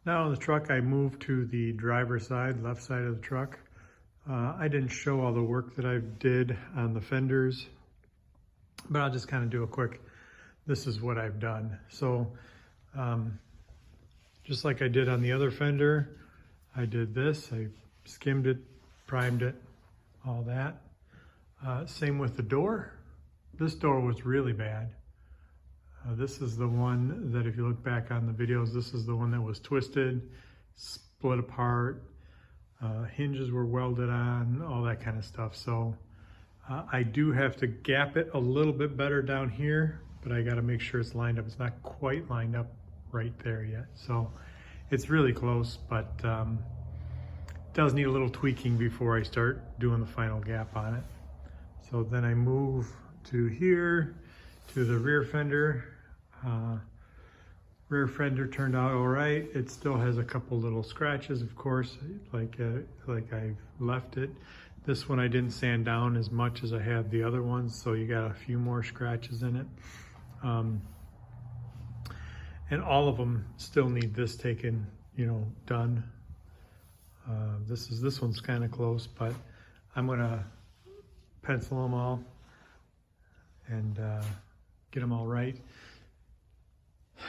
Now on the truck, I moved to the driver's side, left side of the truck. I didn't show all the work that I did on the fenders, but I'll just kind of do a quick, this is what I've done. So just like I did on the other fender, I did this, I skimmed it, primed it, all that. Same with the door. This door was really bad. This is the one that if you look back on the videos, this is the one that was twisted, split apart, hinges were welded on, all that kind of stuff. So I do have to gap it a little bit better down here, but I got to make sure it's lined up. It's not quite lined up right there yet. So it's really close, but does need a little tweaking before I start doing the final gap on it. So then I move to here, to the rear fender. Rear fender turned out all right. It still has a couple little scratches, of course, like I've left it. This one I didn't sand down as much as I have the other ones, so you got a few more scratches in it. And all of them still need this taken, done. This one's kind of close, but I'm gonna pencil them all and get them all right.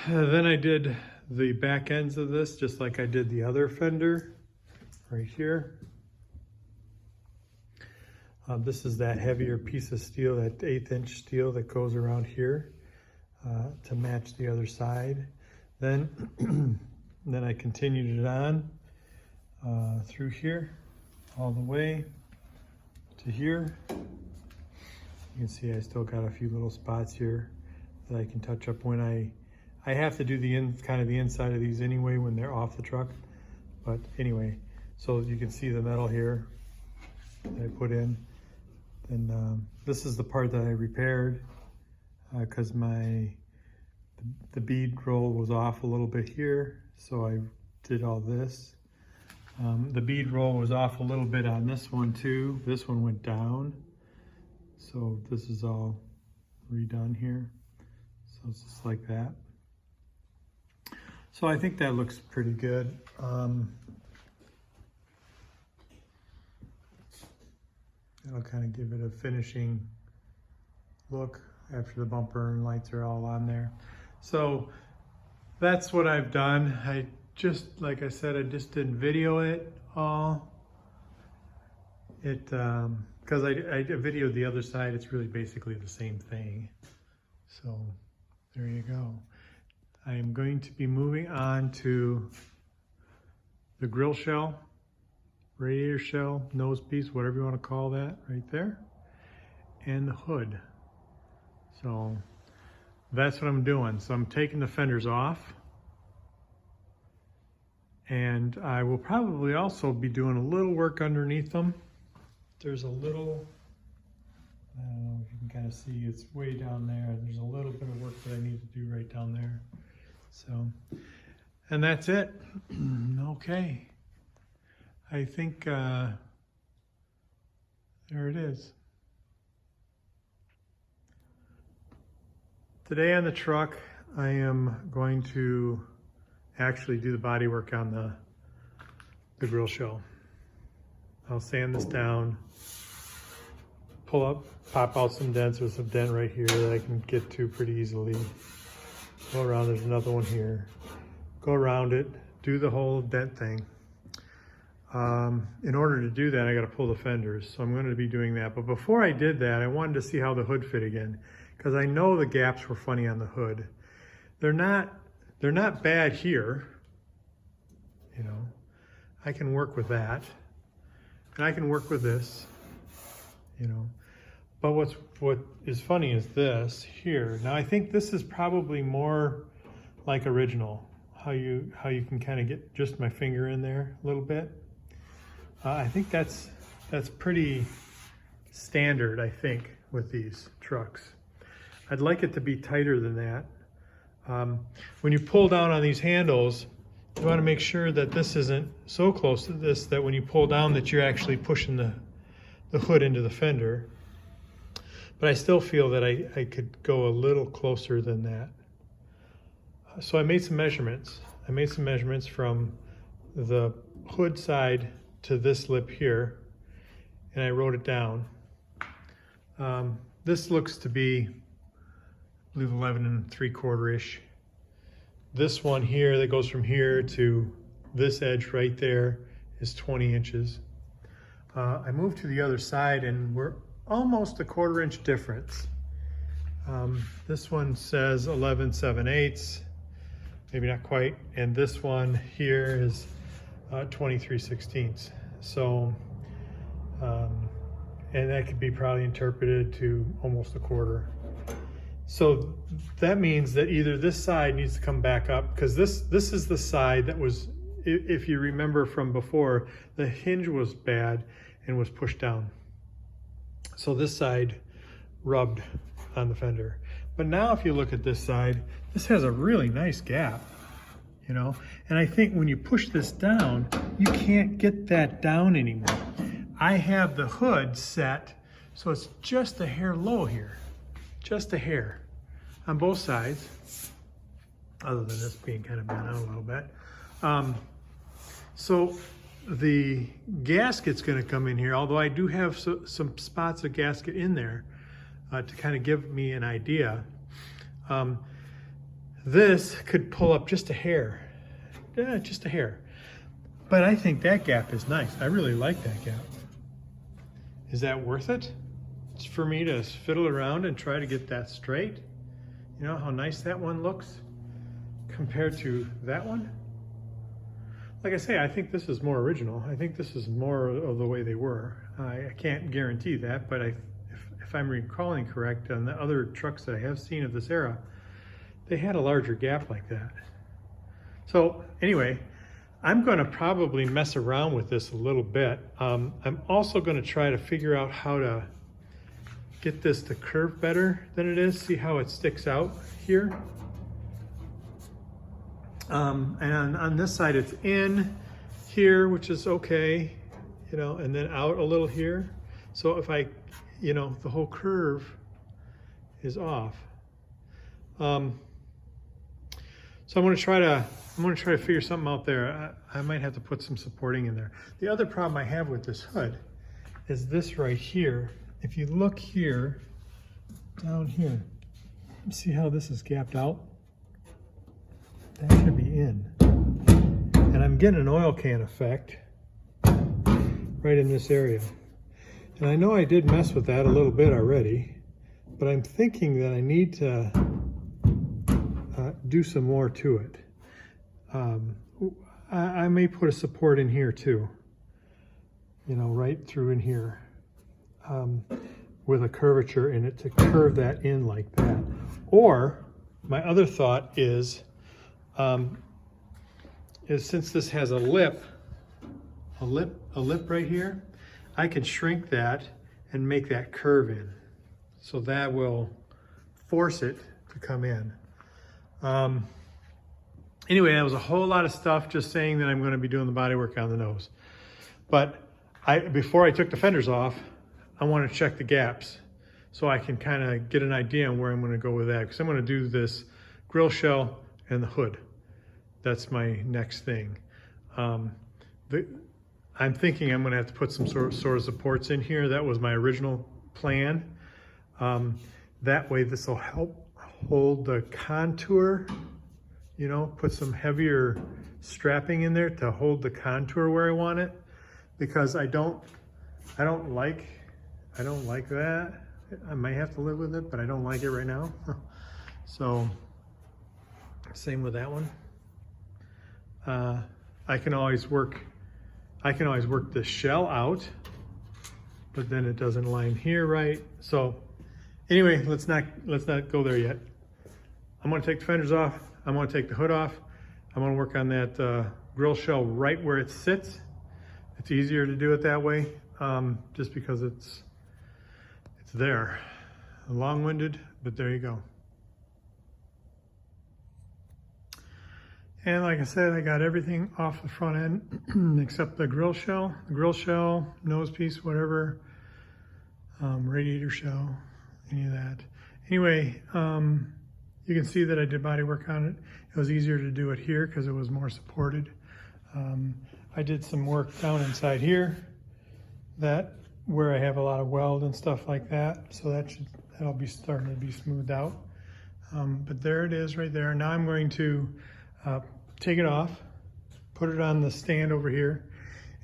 Then I did the back ends of this just like I did the other fender right here. This is that heavier piece of steel, that 1/8 inch steel that goes around here to match the other side. Then I continued it on through here all the way to here. You can see I still got a few little spots here that I can touch up when I have to do the kind of the inside of these anyway when they're off the truck. But anyway, so you can see the metal here that I put in. And this is the part that I repaired because the bead roll was off a little bit here, so I did all this. The bead roll was off a little bit on this one too. This one went down. So this is all redone here. So it's just like that. So I think that looks pretty good. It'll kind of give it a finishing look after the bumper and lights are all on there. So that's what I've done. Like I said, I just didn't video it all. Because I videoed the other side, it's really basically the same thing. So there you go. I am going to be moving on to the grill shell, radiator shell, nose piece, whatever you want to call that, right there, and the hood. So that's what I'm doing. So I'm taking the fenders off, and I will probably also be doing a little work underneath them. There's a little, I don't know if you can kind of see, it's way down there. There's a little bit of work that I need to do right down there. So, and that's it. Okay. I think there it is. Today on the truck, I am going to actually do the body work on the grill shell. I'll sand this down, pull up, pop out some dents. There's some dent right here that I can get to pretty easily. Go around, there's another one here. Go around it, do the whole dent thing. In order to do that, I got to pull the fenders, so I'm going to be doing that. But before I did that, I wanted to see how the hood fit again, because I know the gaps were funny on the hood. They're not bad here. I can work with that. And I can work with this, But what is funny is this here. Now I think this is probably more like original, how you can kind of get just my finger in there a little bit. I think that's pretty standard, I think, with these trucks. I'd like it to be tighter than that. When you pull down on these handles, you want to make sure that this isn't so close to this that when you pull down that you're actually pushing the hood into the fender. But I still feel that I could go a little closer than that. So I made some measurements. I made some measurements from the hood side to this lip here, and I wrote it down. This looks to be, I believe, 11 3/4-ish. This one here that goes from here to this edge right there is 20 inches. I moved to the other side and we're almost a 1/4 inch difference. This one says 11 7/8, maybe not quite, and this one here is 23 16ths. So, and that could be probably interpreted to almost a 1/4. So that means that either this side needs to come back up, because this is the side that was, if you remember from before, the hinge was bad and was pushed down. So this side rubbed on the fender. But now if you look at this side, this has a really nice gap, you know? And I think when you push this down, you can't get that down anymore. I have the hood set so it's just a hair low here. Just a hair on both sides, other than this being kind of bent out a little bit. So the gasket's going to come in here, although I do have some spots of gasket in there to kind of give me an idea. This could pull up just a hair, just a hair. But I think that gap is nice. I really like that gap. Is that worth it? It's for me to fiddle around and try to get that straight. You know how nice that one looks compared to that one? Like I say, I think this is more original. I think this is more of the way they were. I can't guarantee that, but if I'm recalling correct, on the other trucks that I have seen of this era, they had a larger gap like that. So anyway, I'm going to probably mess around with this a little bit. I'm also going to try to figure out how to get this to curve better than it is. See how it sticks out here. And on this side it's in here, which is okay, you know, and then out a little here. So if I, you know, the whole curve is off. So I'm going to try to figure something out there. I might have to put some supporting in there. The other problem I have with this hood is this right here. If you look here, down here, see how this is gapped out? That should be in. And I'm getting an oil can effect right in this area. And I know I did mess with that a little bit already, but I'm thinking that I need to do some more to it. I may put a support in here too, you know, right through in here, with a curvature in it to curve that in like that. Or my other thought is since this has a lip right here, I can shrink that and make that curve in. So that will force it to come in. Anyway, that was a whole lot of stuff just saying that I'm going to be doing the body work on the nose. But before I took the fenders off, I want to check the gaps so I can kind of get an idea on where I'm going to go with that, because I'm going to do this grill shell and the hood. That's my next thing. I'm thinking I'm going to have to put some sort of supports in here. That was my original plan. That way this will help hold the contour, you know, put some heavier strapping in there to hold the contour where I want it, because I don't like that. I might have to live with it, but I don't like it right now. So same with that one. I can always work the shell out, but then it doesn't line here right. So anyway, let's not go there yet. I'm going to take the fenders off. I'm going to take the hood off. I'm going to work on that grill shell right where it sits. It's easier to do it that way, just because it's there. Long-winded, but there you go. And like I said, I got everything off the front end except the grill shell, nose piece, whatever, radiator shell, any of that. Anyway, you can see that I did body work on it. It was easier to do it here because it was more supported. I did some work down inside here, where I have a lot of weld and stuff like that. So that'll be starting to be smoothed out. But there it is right there. Now I'm going to take it off, put it on the stand over here,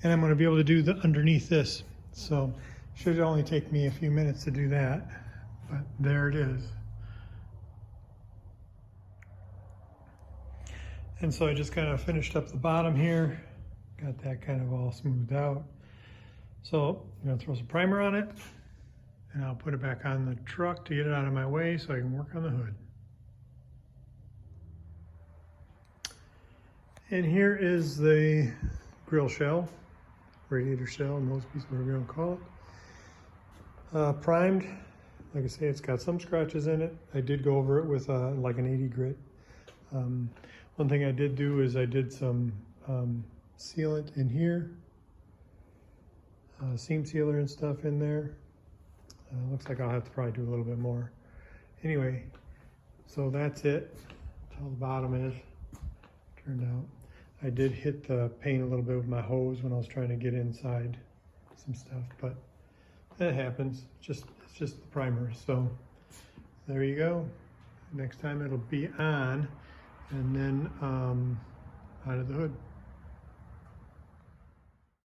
and I'm going to be able to do the underneath this. So it should only take me a few minutes to do that, but there it is. And so I just kind of finished up the bottom here, got that kind of all smoothed out. So I'm gonna throw some primer on it, and I'll put it back on the truck to get it out of my way so I can work on the hood. And here is the grill shell, radiator shell, nose piece, whatever you want to call it. Primed, like I say, it's got some scratches in it. I did go over it with like an 80 grit. One thing I did do is I did some sealant in here, seam sealer and stuff in there. Looks like I'll have to probably do a little bit more. Anyway, so that's it. That's how the bottom is turned out. I did hit the paint a little bit with my hose when I was trying to get inside some stuff, but that happens. It's just the primer. So there you go. Next time it'll be on, and then out of the hood.